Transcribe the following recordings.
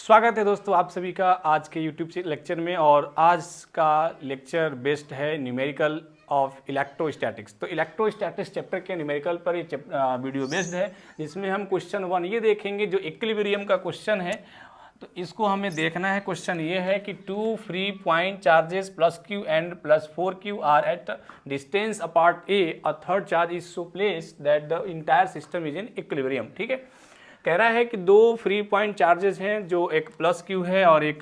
स्वागत है दोस्तों आप सभी का आज के YouTube लेक्चर में। और आज का लेक्चर बेस्ड है न्यूमेरिकल ऑफ इलेक्ट्रोस्टैटिक्स। तो इलेक्ट्रोस्टैटिक्स चैप्टर के न्यूमेरिकल पर ये वीडियो बेस्ड है, जिसमें हम क्वेश्चन 1 ये देखेंगे जो इक्विलिब्रियम का क्वेश्चन है। तो इसको हमें देखना है। क्वेश्चन ये है कि 2 free point charges plus q and plus 4q are at distance apart a third charge is so placed that the entire system is in equilibrium. ठीक है, कह रहा है कि 2 फ्री पॉइंट चार्जेस हैं, जो एक प्लस क्यू है और एक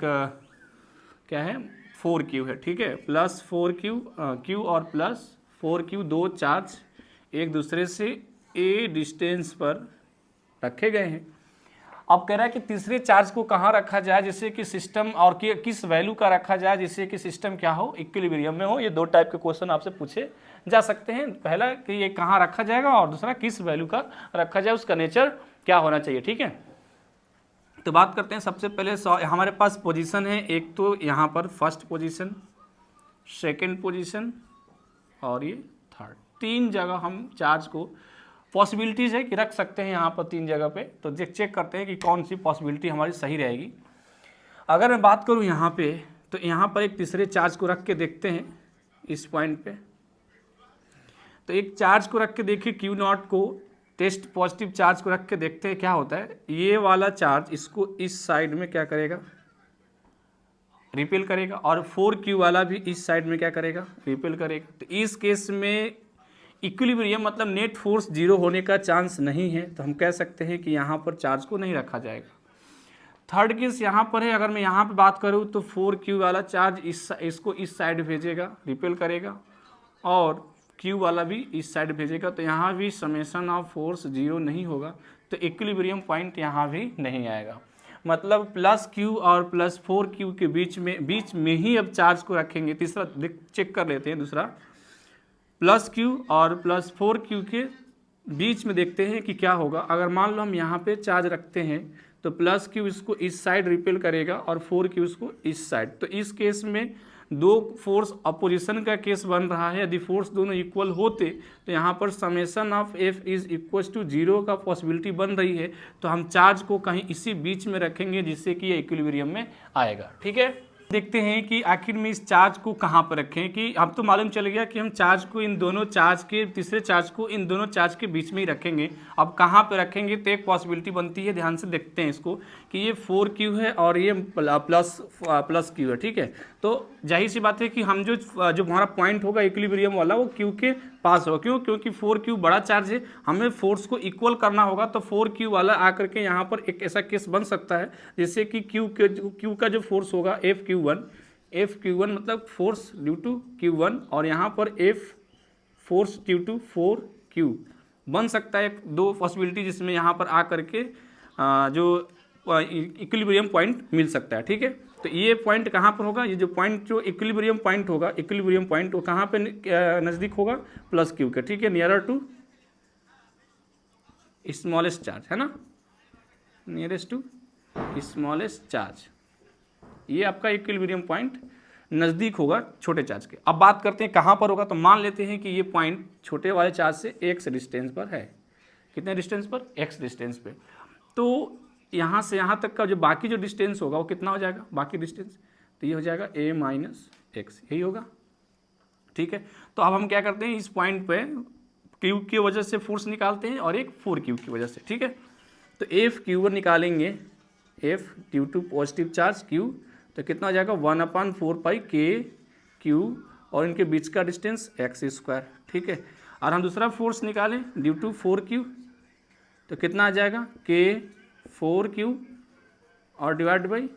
क्या है 4q है। ठीक है, प्लस 4q q और प्लस 4q दो चार्ज एक दूसरे से a डिस्टेंस पर रखे गए हैं। अब कह रहा है कि तीसरे चार्ज को कहाँ रखा जाए जिससे कि सिस्टम और किस वैल्यू का रखा जाए जिससे कि सिस्टम क्या हो, इक्विलिब्रियम में हो। ये दो टाइप के क्वेश्चन आपसे पूछे जा सकते हैं। पहला कि ये कहाँ रखा जाएगा और दूसरा किस वैल्यू का रखा जाए, उसका नेचर क्या होना चाहिए। ठीक है, तो बात करते हैं। सबसे पहले हमारे पास पोजीशन है, एक तो यहाँ पर फर्स्ट पोजीशन, सेकंड पोजीशन और ये थर्ड। तीन जगह हम चार्ज को पॉसिबिलिटीज़ है कि रख सकते हैं यहाँ पर तीन जगह पे। तो चेक करते हैं कि कौन सी पॉसिबिलिटी हमारी सही रहेगी। अगर मैं बात करूँ यहाँ पे, तो यहाँ पर एक तीसरे चार्ज को रख के देखते हैं इस पॉइंट पे। तो एक चार्ज को रख के देखिए क्यू नॉट को, टेस्ट पॉजिटिव चार्ज को रख के देखते हैं क्या होता है। ये वाला चार्ज इसको इस साइड में क्या करेगा, रिपेल करेगा, और 4q वाला भी इस साइड में क्या करेगा, रिपेल करेगा। तो इस केस में इक्विलिब्रियम मतलब नेट फोर्स जीरो होने का चांस नहीं है, तो हम कह सकते हैं कि यहाँ पर चार्ज को नहीं रखा जाएगा। थर्ड केस यहाँ पर है। अगर मैं यहाँ पर बात करूँ तो 4q वाला चार्ज इसको इस साइड भेजेगा, रिपेल करेगा, और q वाला भी इस साइड भेजेगा। तो यहाँ भी समेशन ऑफ फोर्स जीरो नहीं होगा, तो इक्विलिब्रियम पॉइंट यहाँ भी नहीं आएगा। मतलब प्लस q और प्लस 4q के बीच में ही अब चार्ज को रखेंगे। तीसरा चेक कर लेते हैं। दूसरा प्लस q और प्लस 4q के बीच में देखते हैं कि क्या होगा। अगर मान लो हम यहाँ पे चार्ज रखते हैं तो प्लस q इसको इस साइड रिपेल करेगा और 4q इसको इस साइड। तो इस केस में दो फोर्स अपोजिशन का केस बन रहा है। यदि फोर्स दोनों इक्वल होते तो यहाँ पर summation of f is equal to zero का पॉसिबिलिटी बन रही है। तो हम चार्ज को कहीं इसी बीच में रखेंगे जिससे कि ये इक्विलिब्रियम में आएगा। ठीक है, देखते हैं कि आखिर में इस चार्ज को कहाँ पर रखें। कि अब तो मालूम चल गया कि हम चार्ज को इन दोनों चार्ज के, तीसरे चार्ज को इन दोनों चार्ज के बीच में ही रखेंगे। अब कहाँ पर रखेंगे तो एक पॉसिबिलिटी बनती है, ध्यान से देखते हैं इसको, कि ये 4q है और ये प्लस q है। ठीक है, तो जाहिर सी बात है कि हम जो हमारा पॉइंट होगा इक्विलिब्रियम वाला वो q के पास होगा। क्यों? क्योंकि 4q बड़ा चार्ज है, हमें फोर्स को इक्वल करना होगा। तो 4q वाला आकर के यहाँ पर एक ऐसा केस बन सकता है जिससे कि q का जो फोर्स होगा F मतलब फोर्स ड्यू टू q1, और यहाँ पर F force due to 4q बन सकता है। दो पॉसिबिलिटी जिसमें यहाँ पर आ करके जो इक्विलिब्रियम पॉइंट मिल सकता है। ठीक है, तो ये पॉइंट कहाँ पर होगा, ये जो पॉइंट जो इक्विलिब्रियम पॉइंट होगा, इक्विलिब्रियम पॉइंट वो कहाँ पे नज़दीक होगा, प्लस q के। ठीक है, नियरर टू स्मॉलेस्ट चार्ज है ना, नियरेस्ट टू स्मॉलेस्ट चार्ज, ये आपका इक्विलिब्रियम पॉइंट नज़दीक होगा छोटे चार्ज के। अब बात करते हैं कहाँ पर होगा। तो मान लेते हैं कि ये पॉइंट छोटे वाले चार्ज से x डिस्टेंस पर है। कितने डिस्टेंस पर, x डिस्टेंस पे। तो यहाँ से यहाँ तक का जो बाकी जो डिस्टेंस होगा वो कितना हो जाएगा, बाकी डिस्टेंस, तो ये हो जाएगा a माइनस x, यही होगा। ठीक है, तो अब हम क्या करते हैं, इस पॉइंट पे q की वजह से फोर्स निकालते हैं और एक 4q की वजह से। ठीक है, तो F निकालेंगे, F due to positive charge q, तो कितना हो जाएगा 1/4πk/q, और इनके बीच का डिस्टेंस x²। ठीक है, और हम दूसरा फोर्स निकालें ड्यू टू 4q, तो कितना आ जाएगा k/4q और divide by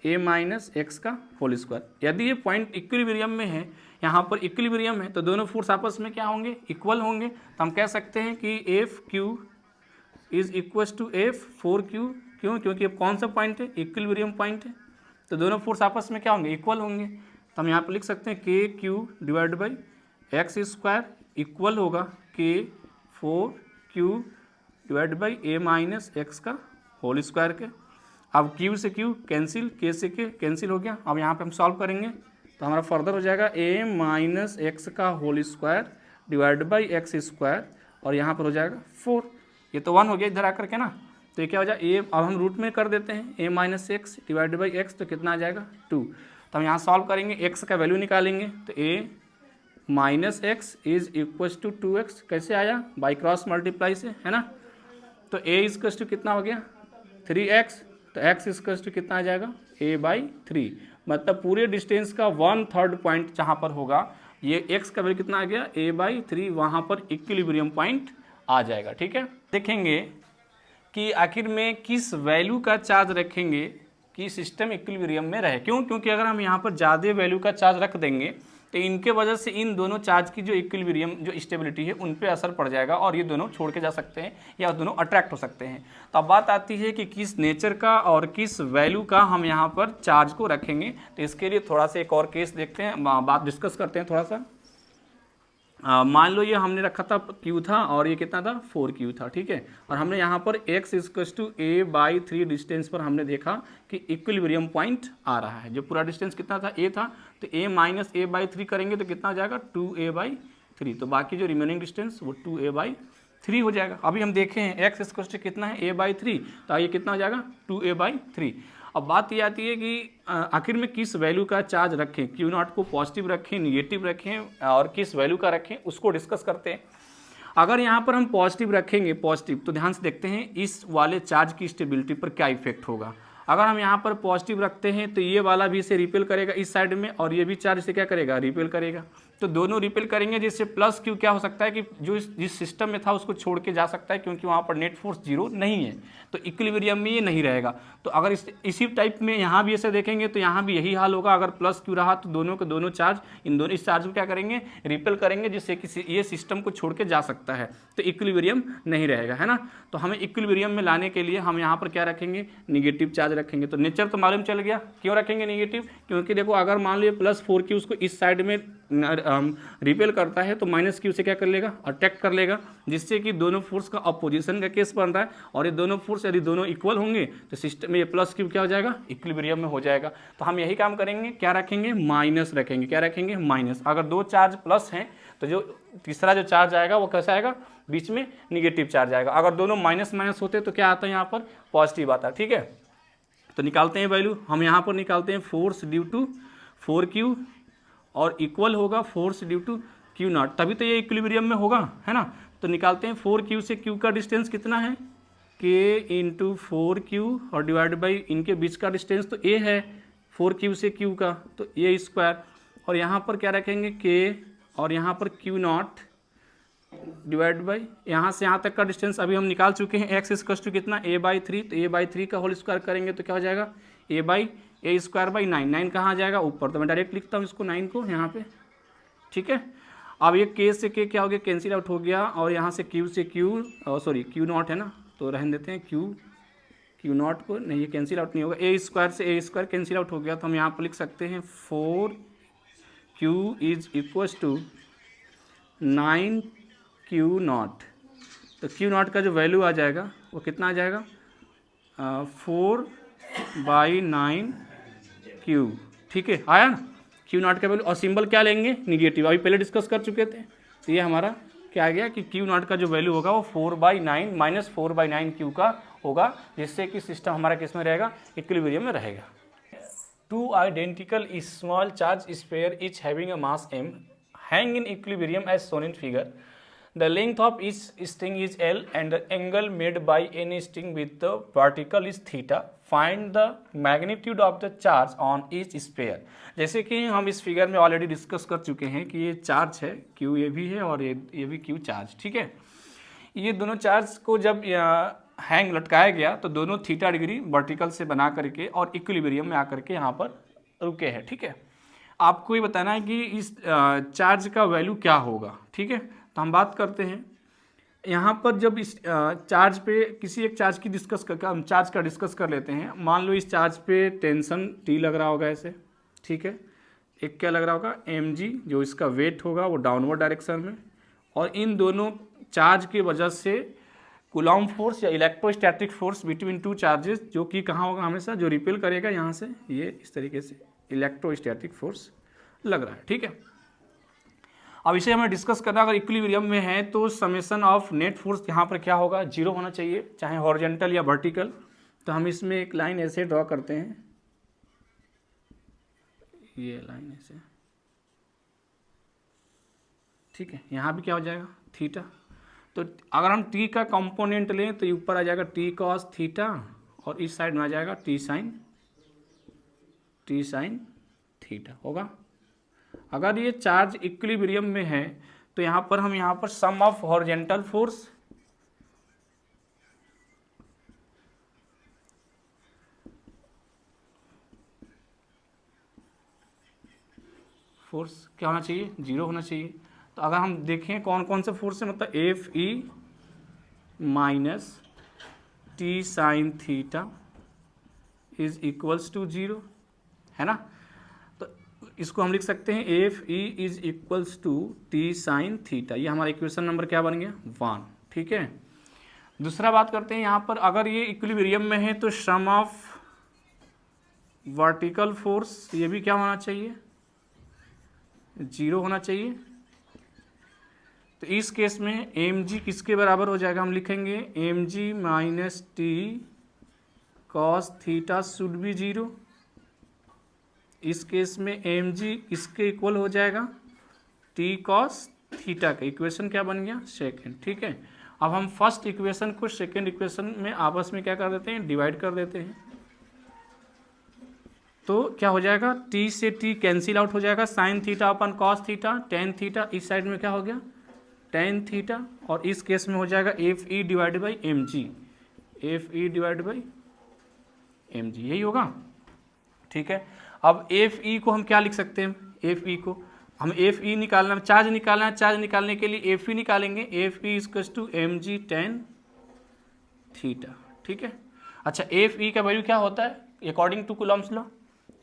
a minus x का होल स्क्वायर। यदि ये पॉइंट इक्विलिब्रियम में है, यहाँ पर इक्विलिब्रियम है, तो दोनों फोर्स आपस में क्या होंगे, इक्वल होंगे। तो हम कह सकते हैं कि F/q is equal to F/4q। क्यों? क्योंकि अब कौन सा पॉइंट है, इक्विलिब्रियम पॉइंट है, तो दोनों फोर्स आपस में क्या होंगे, इक्वल होंगे। तो हम यहाँ पर लिख सकते हैं kq divide by x² equal होगा k/4q divide by a minus x का होल स्क्वायर के। अब q से q कैंसिल, k से k कैंसिल हो गया। अब यहाँ पे हम सॉल्व करेंगे तो हमारा फर्दर हो जाएगा a माइनस x का whole square divide by x², और यहाँ पर हो जाएगा 4। ये तो 1 हो गया इधर आकर के ना, तो ये क्या हो जाए ए, अब हम रूट में कर देते हैं a minus x divided by x, तो कितना आ जाएगा 2। तो हम यहाँ सॉल्व करेंगे, x का वैल्यू निकालेंगे, तो a minus x is equal to 2x, कैसे आया, बाई क्रॉस मल्टीप्लाई से, है ना। तो a इक्वल टू कितना हो गया 3x, तो x इक्वल टू कितना आ जाएगा a/3, मतलब पूरे डिस्टेंस का 1/3 पॉइंट जहाँ पर होगा ये x का वैल्यू कितना आ गया a/3, वहाँ पर इक्विलिब्रियम पॉइंट आ जाएगा। ठीक है, देखेंगे कि आखिर में किस वैल्यू का चार्ज रखेंगे कि सिस्टम इक्विलिब्रियम में रहे। क्यों, क्योंकि अगर हम यहाँ पर ज़्यादा वैल्यू का चार्ज रख देंगे तो इनके वजह से इन दोनों चार्ज की जो इक्विलिब्रियम जो स्टेबिलिटी है उन पे असर पड़ जाएगा और ये दोनों छोड़ के जा सकते हैं या दोनों अट्रैक्ट हो सकते हैं। तो अब बात आती है कि किस नेचर का और किस वैल्यू का हम यहाँ पर चार्ज को रखेंगे। तो इसके लिए थोड़ा सा एक और केस देखते हैं, बात डिस्कस करते हैं थोड़ा सा। मान लो ये हमने रखा था Q था और ये कितना था 4Q था, ठीक है, और हमने यहाँ पर x equals to a/3 distance पर हमने देखा कि इक्विलिब्रियम पॉइंट आ रहा है। जो पूरा डिस्टेंस कितना था a था, तो a माइनस a/3 करेंगे तो कितना आ जाएगा 2a/3, तो बाकी जो रिमेनिंग डिस्टेंस वो 2a/3 हो जाएगा। अभी हम देखें हैं x इक्वल्स टू कितना है a/3, तो ये कितना हो जाएगा 2a/3। अब बात ये आती है कि आखिर में किस वैल्यू का चार्ज रखें, Q0 को पॉजिटिव रखें, निगेटिव रखें और किस वैल्यू का रखें, उसको डिस्कस करते हैं। अगर यहाँ पर हम पॉजिटिव रखेंगे पॉजिटिव, तो ध्यान से देखते हैं इस वाले चार्ज की स्टेबिलिटी पर क्या इफेक्ट होगा। अगर हम यहाँ पर पॉजिटिव रखते हैं तो ये वाला भी इसे रिपेल करेगा इस साइड में, और ये भी चार्ज से क्या करेगा रिपेल करेगा, तो दोनों रिपेल करेंगे, जिससे प्लस Q क्या हो सकता है कि जो जिस सिस्टम में था उसको छोड़ के जा सकता है, क्योंकि वहाँ पर नेट फोर्स 0 नहीं है, तो इक्विलिब्रियम में ये नहीं रहेगा। तो अगर इसी टाइप में यहाँ भी ऐसे देखेंगे तो यहाँ भी यही हाल होगा। अगर प्लस Q रहा तो दोनों के दोनों चार्ज इस चार्ज को क्या करेंगे रिपेल करेंगे, जिससे कि ये सिस्टम को छोड़ के जा सकता है, तो इक्विलिब्रियम नहीं रहेगा, है ना। तो हमें इक्विलिब्रियम में लाने के लिए हम यहाँ पर क्या रखेंगे निगेटिव चार्ज रखेंगे। तो नेचर तो मालूम चल गया, क्यों रखेंगे निगेटिव, क्योंकि देखो अगर मान लो प्लस 4Q उसको इस साइड में रिपेल करता है तो माइनस Q से क्या कर लेगा अट्रैक्ट कर लेगा, जिससे कि दोनों फोर्स का अपोजिशन का केस बन रहा है। और ये दोनों फोर्स यदि दोनों इक्वल होंगे तो सिस्टम में ये प्लस Q क्या हो जाएगा इक्विलिब्रियम में हो जाएगा। तो हम यही काम करेंगे, क्या रखेंगे माइनस रखेंगे, क्या रखेंगे माइनस। अगर दो चार्ज प्लस हैं तो जो तीसरा जो चार्ज आएगा वो कैसा आएगा बीच में निगेटिव चार्ज आएगा। अगर दोनों माइनस माइनस होते तो क्या आता है यहाँ पर पॉजिटिव आता है, ठीक है। तो निकालते हैं वैल्यू, हम यहाँ पर निकालते हैं फोर्स ड्यू टू 4Q और इक्वल होगा फोर्स ड्यू टू Q0, तभी तो ये इक्विलिब्रियम में होगा, है ना। तो निकालते हैं 4Q से Q का डिस्टेंस कितना है K इंटू 4Q और डिवाइड बाई इनके बीच का डिस्टेंस तो A है 4Q से Q का, तो A स्क्वायर, और यहाँ पर क्या रखेंगे K और यहाँ पर Q0 डिवाइड बाई यहाँ से यहाँ तक का डिस्टेंस अभी हम निकाल चुके हैं। x इक्वल टू कितना a/3, तो a/3 का होल स्क्वायर करेंगे तो क्या हो जाएगा a स्क्वायर बाई 9, 9 कहाँ आ जाएगा ऊपर, तो मैं डायरेक्ट लिखता हूँ इसको 9 को यहाँ पे, ठीक है। अब ये k से k क्या हो गया कैंसिल आउट हो गया, और यहाँ से q से q सॉरी Q0 है ना, तो रहने देते हैं Q0 को, नहीं ये कैंसिल आउट नहीं होगा, a स्क्वायर से a स्क्वायर कैंसिल आउट हो गया, तो हम यहाँ पर लिख सकते हैं 4Q is equal to 9Q0। तो Q0 का जो वैल्यू आ जाएगा वो कितना आ जाएगा 4/9Q, ठीक है, आया ना Q0 का वैल्यू। और सिंबल क्या लेंगे निगेटिव, अभी पहले डिस्कस कर चुके थे। तो ये हमारा क्या आ गया कि Q0 का जो वैल्यू होगा वो 4/9 माइनस 4/9Q का होगा, जिससे कि सिस्टम हमारा किस में रहेगा इक्विलिब्रियम में रहेगा। Two identical small charge sphere etch having a mass m hang in equilibrium as shown in figure. The length of each string is L and the angle made by any string with the vertical is theta. Find the magnitude of the charge on each sphere. जैसे कि हम इस figure में already discuss कर चुके हैं कि ये चार्ज है Q ये भी है और ये भी Q चार्ज, ठीक है। ये दोनों चार्ज को जब हैंग लटकाया गया तो दोनों थीटा डिग्री वर्टिकल से बना करके और इक्विलिब्रियम में आकर के यहाँ पर रुके हैं, ठीक है। आपको ये बताना है कि इस चार्ज का वैल्यू क्या होगा, ठीक है। तो हम बात करते हैं यहाँ पर, जब इस चार्ज पे किसी एक चार्ज की हम चार्ज का डिस्कस कर लेते हैं। मान लो इस चार्ज पे टेंशन T लग रहा होगा ऐसे, ठीक है। एक क्या लग रहा होगा mg, जो इसका वेट होगा वो डाउनवर्ड डायरेक्शन में, और इन दोनों चार्ज की वजह से कूलॉम फोर्स या electrostatic force between two charges, जो कि कहाँ होगा हमेशा जो रिपेल करेगा यहाँ से, ये इस तरीके से इलेक्ट्रोस्टैटिक फोर्स लग रहा है, ठीक है। अब इसे हमें डिस्कस करना, अगर इक्विलिब्रियम में है तो समेशन ऑफ नेट फोर्स यहाँ पर क्या होगा, 0 होना चाहिए, चाहे हॉरिजॉन्टल या वर्टिकल। तो हम इसमें एक लाइन ऐसे ड्रॉ करते हैं, ये लाइन ऐसे, ठीक है। यहाँ भी क्या हो जाएगा, थीटा। तो अगर हम टी का कंपोनेंट लें तो ऊपर आ जाएगा टी कॉस थीटा और इस साइड में आ जाएगा टी साइन थीटा होगा। अगर ये चार्ज इक्विलिब्रियम में है तो यहाँ पर सम ऑफ हॉरिजॉन्टल फोर्स क्या होना चाहिए, 0 होना चाहिए। तो अगर हम देखें कौन कौन से फोर्स है, मतलब F E minus T sine theta is equals to 0, है ना। तो इसको हम लिख सकते हैं F E is equals to T sine theta, ये हमारा इक्वेशन नंबर क्या बन गया, 1, ठीक है। दूसरा बात करते हैं, यहाँ पर अगर ये इक्विलिब्रियम में है तो सम ऑफ वर्टिकल फोर्स, ये भी क्या होना चाहिए, 0 होना चाहिए। तो इस केस में एम जी किसके बराबर हो जाएगा, हम लिखेंगे M G minus T cos theta should be 0। इस केस में एम जी किसके इक्वल हो जाएगा, टी कॉस थीटा का। इक्वेशन क्या बन गया, सेकेंड, ठीक है। अब हम फर्स्ट इक्वेशन को सेकेंड इक्वेशन में आपस में क्या कर देते हैं, डिवाइड कर देते हैं। तो क्या हो जाएगा, t से t कैंसिल आउट हो जाएगा, साइन थीटा अपन कॉस थीटा, टेन थीटा, इस साइड में क्या हो गया, टेन थीटा, और इस केस में हो जाएगा F E divide by M G, यही होगा, ठीक है। अब एफ ई को हम क्या लिख सकते हैं, एफ ई को हम एफ ई निकालना, चार्ज निकालना है, चार्ज निकालने के लिए एफ ई निकालेंगे, F E equals to M G tan theta, ठीक है। अच्छा, एफ ई का वैल्यू क्या होता है अकॉर्डिंग टू कूलम्स लॉ,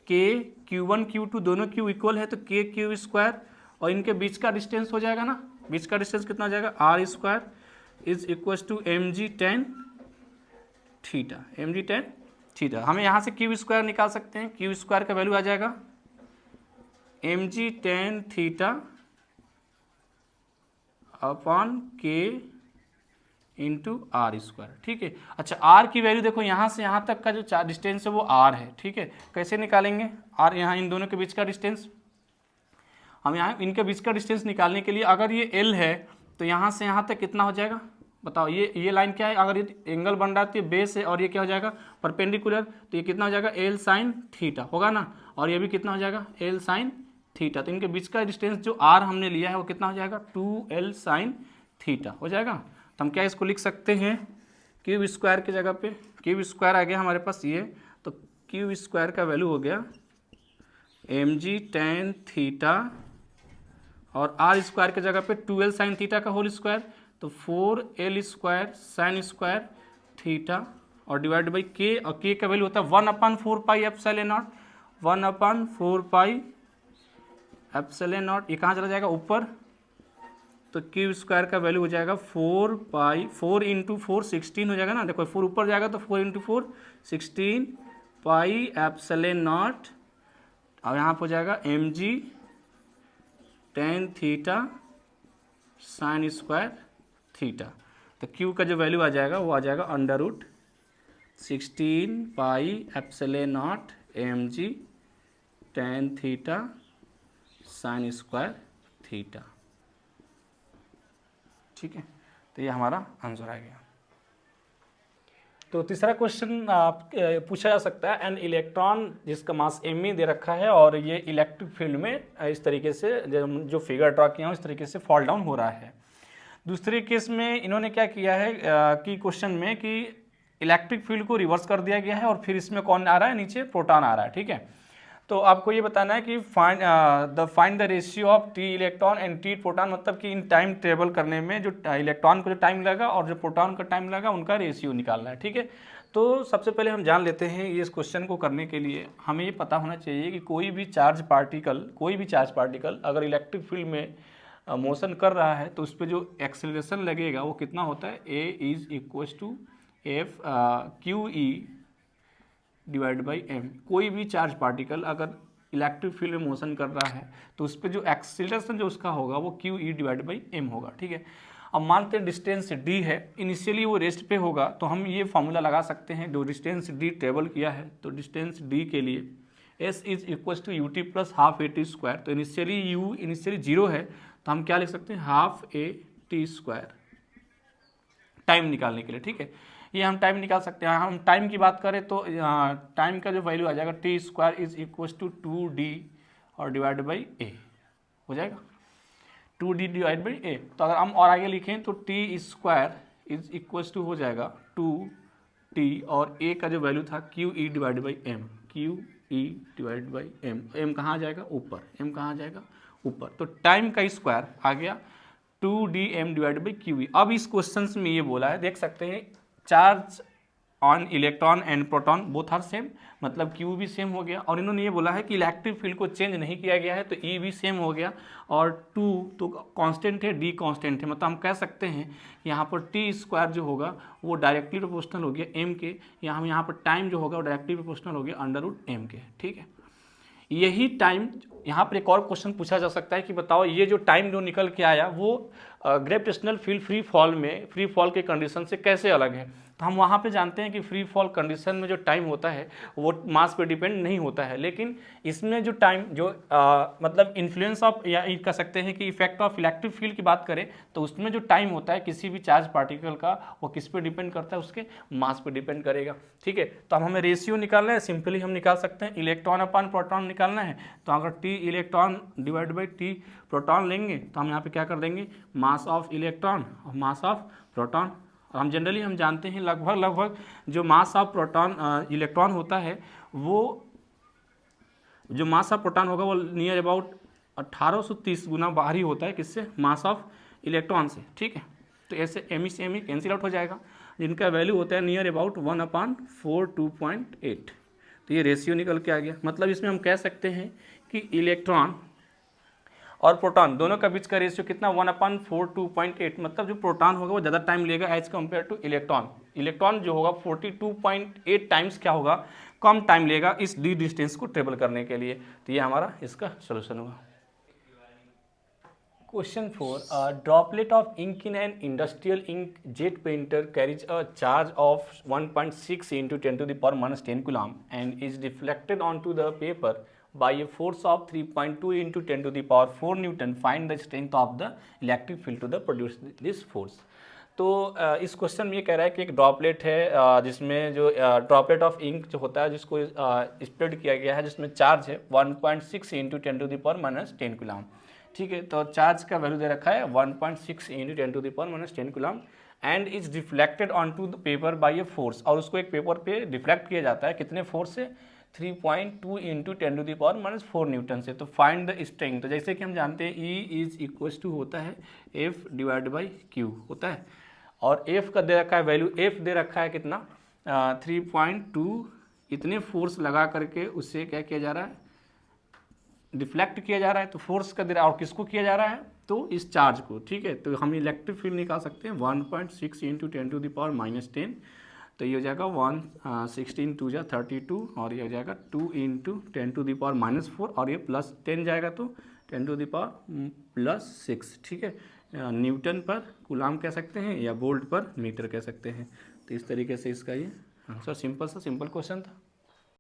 के Q1 Q2 दोनों Q इक्वल है तो के क्यू स्क्वायर, और इनके बीच का डिस्टेंस हो जाएगा ना, बीच का डिस्टेंस कितना हो जाएगा, r square is equal to M G tan theta, हमें यहाँ से क्यू स्क्वायर निकाल सकते हैं, क्यू स्क्वायर का वैल्यू आ जाएगा एम जी tan theta upon k into r square, ठीक है। अच्छा, आर की वैल्यू देखो, यहाँ से यहाँ तक का जो डिस्टेंस है वो आर है, ठीक है। कैसे निकालेंगे आर, यहाँ इन दोनों के बीच का डिस्टेंस, हम यहाँ इनके बीच का डिस्टेंस निकालने के लिए अगर ये एल है तो यहाँ से यहाँ तक कितना हो जाएगा, बताओ। ये लाइन क्या है, अगर ये एंगल बन रहा है तो ये बेस है, और ये क्या हो जाएगा, परपेंडिकुलर, तो ये कितना हो जाएगा, एल साइन थीटा होगा ना, और ये भी कितना हो जाएगा, एल साइन थीटा। तो इनके बीच का डिस्टेंस जो आर हमने लिया है वो कितना हो जाएगा, 2l साइन थीटा हो जाएगा। तो हम क्या इसको लिख सकते हैं, क्यूब स्क्वायर की जगह पे क्यूब स्क्वायर आ गया हमारे पास ये, तो क्यूब स्क्वायर का वैल्यू हो गया एम जी टेन थीटा, और आर स्क्वायर की जगह पे 2l साइन थीटा का होल स्क्वायर, तो 4l square sine square theta, और डिवाइड बाई के, और के का वैल्यू होता है 1/4 पाई epsilon not, 1/4 pi epsilon not, ये कहाँ चला जाएगा ऊपर, तो क्यूब स्क्वायर का वैल्यू हो जाएगा 4 इंटू 4 16 हो जाएगा ना, देखो 4 ऊपर जाएगा तो 4 इंटू 4 16 पाई एप्सिलॉन नॉट, और यहाँ पर हो जाएगा एम जी tan theta sine square theta. तो क्यू का जो वैल्यू आ जाएगा वो आ जाएगा √16 पाई एप्सिलॉन नॉट एम जी tan theta sine square theta, ठीक है। तो ये हमारा आंसर आ गया। तो तीसरा क्वेश्चन पूछा जा सकता है, एन इलेक्ट्रॉन जिसका मास m दे रखा है और ये इलेक्ट्रिक फील्ड में इस तरीके से जो फिगर ड्रा किया है इस तरीके से फॉल डाउन हो रहा है। दूसरे केस में इन्होंने क्या किया है कि क्वेश्चन में कि इलेक्ट्रिक फील्ड को रिवर्स कर दिया गया है और फिर इसमें कौन आ रहा है, नीचे प्रोटॉन आ रहा है, ठीक है। तो आपको ये बताना है कि find the ratio of T electron and T proton, मतलब कि इन टाइम ट्रेवल करने में जो इलेक्ट्रॉन को जो टाइम लगा और जो प्रोटॉन का टाइम लगा उनका रेशियो निकालना है, ठीक है। तो सबसे पहले हम जान लेते हैं, ये इस क्वेश्चन को करने के लिए हमें ये पता होना चाहिए कि कोई भी चार्ज पार्टिकल अगर इलेक्ट्रिक फील्ड में मोशन कर रहा है तो उस पर जो एक्सेलरेशन लगेगा वो कितना होता है, A is equal to F Q E divide by M. कोई भी चार्ज पार्टिकल अगर इलेक्ट्रिक फील्ड में मोशन कर रहा है तो उस पर जो एक्सीलरेशन जो उसका होगा वो q E divide by m होगा, ठीक है। अब मानते हैं डिस्टेंस डी है, इनिशियली वो रेस्ट पे होगा तो हम ये फॉर्मूला लगा सकते हैं, जो डिस्टेंस डी ट्रेवल किया है तो डिस्टेंस डी के लिए s is equal to u t plus half a t square. तो इनिशियली जीरो है तो हम क्या लिख सकते हैं, half a t square time निकालने के लिए, ठीक है। ये हम टाइम निकाल सकते हैं। हम टाइम की बात करें तो टाइम का जो वैल्यू आ जाएगा t square is equal to 2d और डिवाइड बाई ए हो जाएगा, 2d डिवाइड बाई ए। तो अगर हम और आगे लिखें तो t square is equal to हो जाएगा 2t और ए का जो वैल्यू था q E divide by m, q E divide by m. M कहाँ आ जाएगा, ऊपर, एम कहाँ आ जाएगा, ऊपर। तो टाइम का स्क्वायर आ गया 2dm divide by Q E. अब इस क्वेश्चन में ये बोला है, देख सकते हैं, charge on electron and proton both are same, मतलब क्यू भी सेम हो गया। और इन्होंने ये बोला है कि इलेक्ट्रिक फील्ड को चेंज नहीं किया गया है तो ई भी सेम हो गया। और 2 तो कांस्टेंट है, डी कांस्टेंट है, मतलब हम कह सकते हैं यहाँ पर टी स्क्वायर जो होगा वो डायरेक्टली प्रोपोर्शनल हो गया एम के, यहाँ पर टाइम जो होगा वो डायरेक्टली प्रोपोर्शनल हो गया अंडर रूट एम के, ठीक है। यही टाइम यहाँ पर एक और क्वेश्चन पूछा जा सकता है कि बताओ ये जो टाइम जो निकल के आया वो ग्रेविटेशनल फील्ड फ्री फॉल में, फ्री फॉल के कंडीशन से कैसे अलग है। तो हम वहाँ पे जानते हैं कि फ्री फॉल कंडीशन में जो टाइम होता है वो मास पे डिपेंड नहीं होता है, लेकिन इसमें जो टाइम जो मतलब इन्फ्लुएंस ऑफ, या ये कह सकते हैं कि इफेक्ट ऑफ इलेक्ट्रिक फील्ड की बात करें तो उसमें जो टाइम होता है किसी भी चार्ज पार्टिकल का वो किस पे डिपेंड करता है, उसके मास पे डिपेंड करेगा, ठीक है। तो अब हमें रेशियो निकालना है, सिंपली हम निकाल सकते हैं, इलेक्ट्रॉन अपॉन प्रोटॉन निकालना है। तो अगर T electron divide by T proton लेंगे तो हम यहाँ पे क्या कर देंगे, मास ऑफ इलेक्ट्रॉन और मास ऑफ प्रोटॉन। और हम जनरली हम जानते हैं लगभग जो मास ऑफ प्रोटॉन इलेक्ट्रॉन होता है वो, जो मास ऑफ प्रोटॉन होगा वो नियर अबाउट 1830 गुना बाहरी होता है, किससे, मास ऑफ इलेक्ट्रॉन से, ठीक है। तो ऐसे एम से एम कैंसिल आउट हो जाएगा, जिनका वैल्यू होता है नियर अबाउट 1/42.8। तो ये रेशियो निकल के आ गया। मतलब इसमें हम कह सकते हैं कि इलेक्ट्रॉन और प्रोटॉन दोनों का बीच का रेशियो कितना, 1/42.8। मतलब जो प्रोटॉन होगा वो ज़्यादा टाइम लेगा as compare to electron. Electron जो होगा 42.8 टाइम्स क्या होगा, कम टाइम लेगा इस डी डिस्टेंस को ट्रेवल करने के लिए। तो ये हमारा इसका सोल्यूशन होगा। Question 4, droplet of ink in an industrial ink jet painter carries a charge of 1.6 × 10⁻⁻10 coulomb and is deflected on to the paper by a force of 3.2 × 10⁴ Newton. Find the strength of the electric field to the produce this force. तो इस question में ये कह रहा है कि एक droplet है जिसमें जो ड्रॉपलेट ऑफ इंक जो होता है जिसको स्प्रेड किया गया है, जिसमें चार्ज है 1.6 × 10⁻⁻10 कूलम, ठीक है। तो चार्ज का वैल्यू दे रखा है 1.6 × 10⁻⁻10 coulomb and is reflected on to the paper by a force. और उसको एक पेपर पे रिफ्लेक्ट किया जाता है कितने फोर्स से, 3.2 × 10⁻⁴ न्यूटन से। तो फाइंड द स्ट्रेंथ। तो जैसे कि हम जानते हैं E इज इक्वल टू होता है F डिवाइड बाई Q होता है, और F का दे रखा है वैल्यू, F दे रखा है कितना 3.2, इतने फोर्स लगा करके उससे क्या किया जा रहा है, डिफ्लेक्ट किया जा रहा है। तो फोर्स का दे रहा है और किसको किया जा रहा है, तो इस चार्ज को, ठीक है। तो हम इलेक्ट्रिक फील्ड निकाल सकते हैं 1.6 × 10⁻⁻10। तो ये हो जाएगा 16 2 जा 32 और ये हो जाएगा 2 × 10⁻⁻4 और ये प्लस 10 जाएगा तो 10⁻+6, ठीक है। न्यूटन पर कूलम कह सकते हैं या वोल्ट पर मीटर कह सकते हैं। तो इस तरीके से इसका ये आंसर सिंपल क्वेश्चन था।